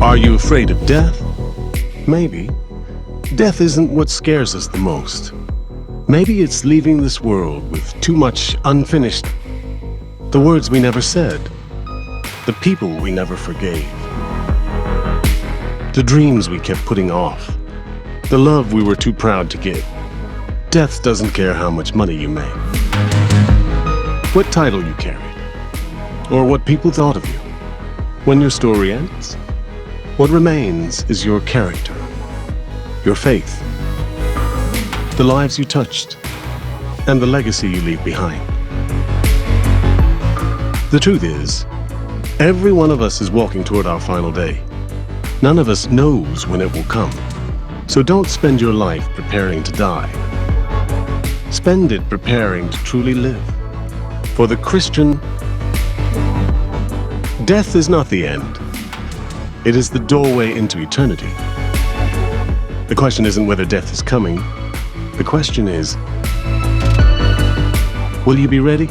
Are you afraid of death? Maybe. Death isn't what scares us the most. Maybe it's leaving this world with too much unfinished. The words we never said. The people we never forgave. The dreams we kept putting off. The love we were too proud to give. Death doesn't care how much money you made. What title you carried. Or what people thought of you. When your story ends, what remains is your character, your faith, the lives you touched, and the legacy you leave behind. The truth is, every one of us is walking toward our final day. None of us knows when it will come. So don't spend your life preparing to die. Spend it preparing to truly live. For the Christian, death is not the end. It is the doorway into eternity. The question isn't whether death is coming. The question is, will you be ready?